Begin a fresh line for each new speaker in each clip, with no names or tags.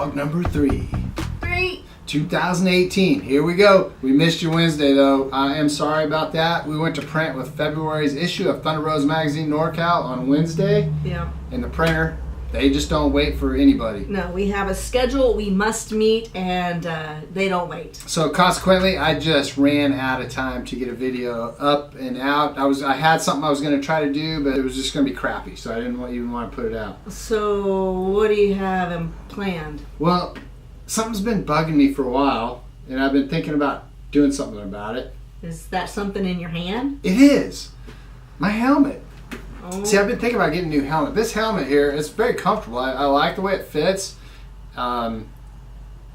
vlog number 3.
3.
2018. Here we go. We missed you Wednesday though. I am sorry about that. We went to print with February's issue of Thunder Rose Magazine NorCal on Wednesday.
Yeah.
And the printer, they just don't wait for anybody.
No, we have a schedule we must meet, and they don't wait.
So consequently, I just ran out of time to get a video up and out. I had something I was going to try to do, but it was just going to be crappy, so I didn't even want to put it out.
So what do you have planned?
Well, something's been bugging me for a while, and I've been thinking about doing something about it.
Is that something in your hand?
It is. My helmet.
Oh.
See, I've been thinking about getting a new helmet. This helmet here, it's very comfortable. I like the way it fits. But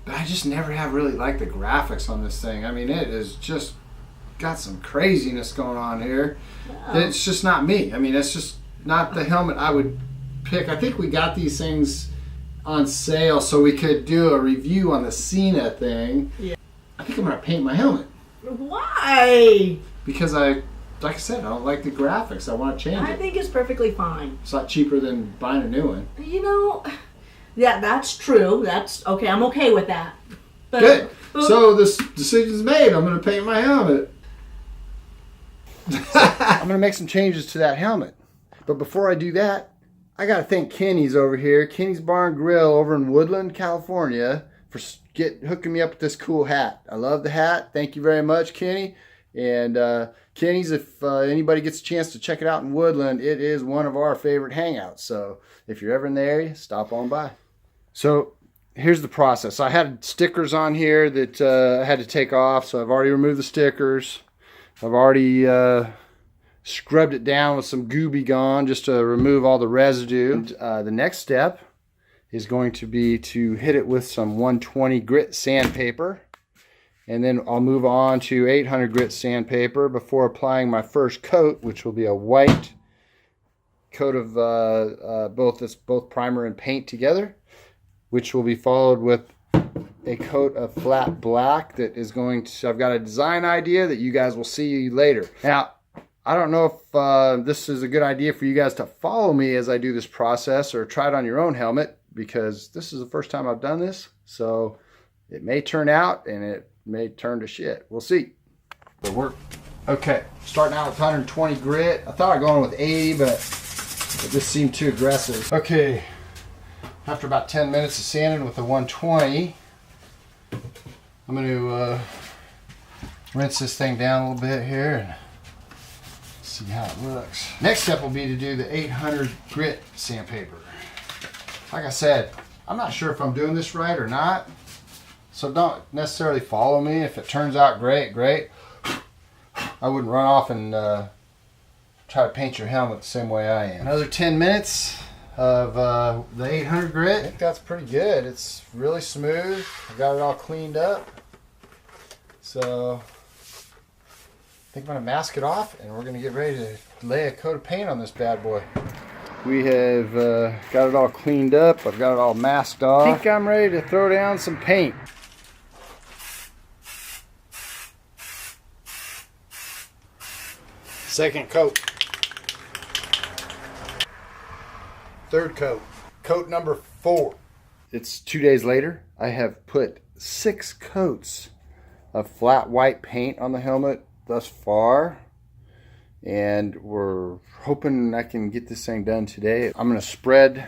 I just never have really liked the graphics on this thing. I mean, it is just got some craziness going on here.
Oh.
It's just not me. I mean, it's just not the helmet I would pick. I think we got these things on sale so we could do a review on the Cena thing.
Yeah.
I think I'm going to paint my helmet.
Why?
Because like I said, I don't like the graphics. I want to change
I
it.
think it's perfectly fine.
It's a lot cheaper than buying a new one.
You know, yeah, that's true. That's okay. I'm okay with that. But,
Good. So this decision's made. I'm going to paint my helmet. I'm going to make some changes to that helmet. But before I do that, I got to thank Kenny's over here. Kenny's Bar and Grill over in Woodland, California, for hooking me up with this cool hat. I love the hat. Thank you very much, Kenny. And Kenny's, if anybody gets a chance to check it out in Woodland, it is one of our favorite hangouts. So if you're ever in the area, stop on by. So here's the process. I had stickers on here that I had to take off. So I've already removed the stickers. I've already scrubbed it down with some Gooby Gone just to remove all the residue. And, the next step is going to be to hit it with some 120 grit sandpaper. And then I'll move on to 800 grit sandpaper before applying my first coat, which will be a white coat of both primer and paint together, which will be followed with a coat of flat black that is going to, I've got a design idea that you guys will see later. Now, I don't know if this is a good idea for you guys to follow me as I do this process or try it on your own helmet, because this is the first time I've done this. So it may turn out and it may turn to shit. We'll see. But okay. Starting out with 120 grit. I thought I'd go on with 80, but it just seemed too aggressive. Okay. After about 10 minutes of sanding with the 120, I'm going to rinse this thing down a little bit here and see how it looks. Next step will be to do the 800 grit sandpaper. Like I said, I'm not sure if I'm doing this right or not, so don't necessarily follow me. If it turns out great, great. I wouldn't run off and try to paint your helmet the same way I am. Another 10 minutes of the 800 grit. I think that's pretty good. It's really smooth. I got it all cleaned up. So I think I'm going to mask it off and we're going to get ready to lay a coat of paint on this bad boy. We have got it all cleaned up. I've got it all masked off. I think I'm ready to throw down some paint. Second coat. Third coat. Coat number 4. It's 2 days later. I have put 6 coats of flat white paint on the helmet thus far. And we're hoping I can get this thing done today. I'm going to spread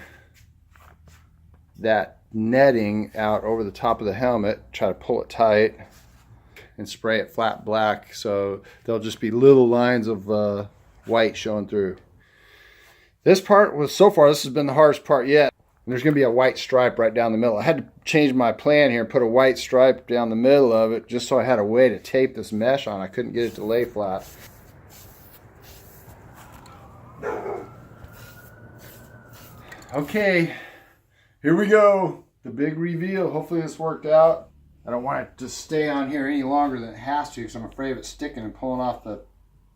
that netting out over the top of the helmet, try to pull it tight, and spray it flat black so there'll just be little lines of white showing through. This part was, so far, this has been the hardest part yet. And there's going to be a white stripe right down the middle. I had to change my plan here and put a white stripe down the middle of it just so I had a way to tape this mesh on. I couldn't get it to lay flat. Okay, here we go. The big reveal. Hopefully this worked out. I don't want it to stay on here any longer than it has to because I'm afraid of it sticking and pulling off the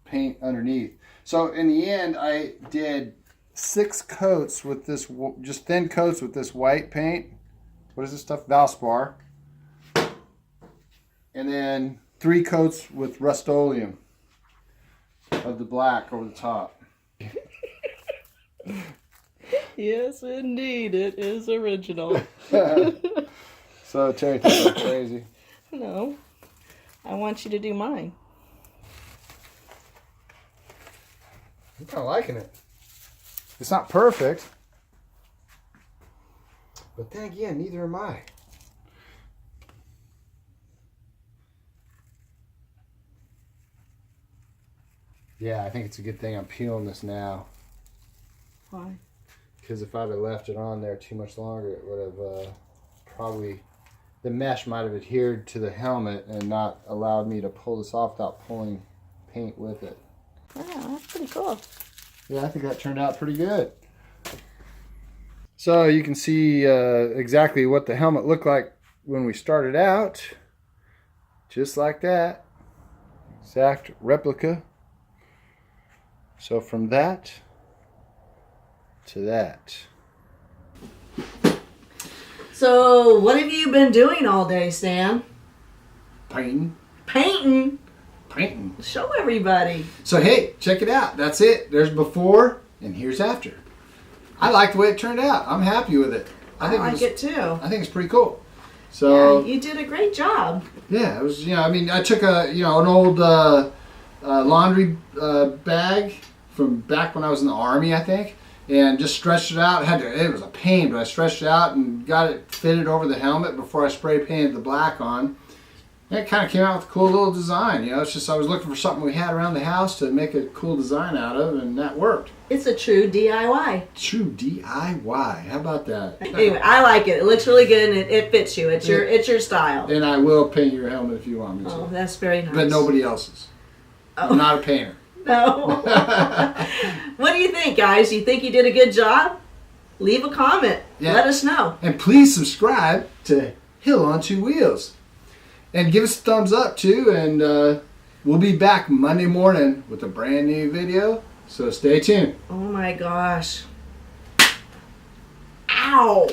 paint underneath. So in the end, I did 6 coats with this, just thin coats with this white paint. What is this stuff? Valspar. And then 3 coats with Rust-Oleum of the black over the top.
Yes, indeed, it is original.
So Terry thinks I'm crazy.
No. I want you to do mine.
I'm kind of liking it. It's not perfect. But then again, neither am I. Yeah, I think it's a good thing I'm peeling this now.
Why?
Because if I'd have left it on there too much longer, it would have probably, the mesh might have adhered to the helmet and not allowed me to pull this off without pulling paint with it.
Wow, that's pretty cool.
Yeah, I think that turned out pretty good. So you can see exactly what the helmet looked like when we started out. Just like that. Exact replica. So from that to that.
So, what have you been doing all day, Stan?
Painting.
Painting.
Painting.
Show everybody.
So hey, check it out. That's it. There's before and here's after. I like the way it turned out. I'm happy with it.
I like it too.
I think it's pretty cool. So
yeah, you did a great job.
yeah, it was. I mean, I took an old laundry bag from back when I was in the Army, I think, and just stretched it out. It was a pain, but I stretched it out and got it fitted over the helmet before I spray painted the black on. And it kind of came out with a cool little design. It's just I was looking for something we had around the house to make a cool design out of, and that worked.
It's a true DIY.
True DIY. How about that?
Anyway, I like it. It looks really good and it fits you. It's your style.
And I will paint your helmet if you want me to.
Oh, that's very nice.
But nobody else's.
Oh.
I'm not a painter.
No. What do you think, guys? You think you did a good job? Leave a comment.
Yeah.
Let us know.
And please subscribe to Hill on Two Wheels. And give us a thumbs up too. And we'll be back Monday morning with a brand new video. So stay tuned.
Oh my gosh. Ow.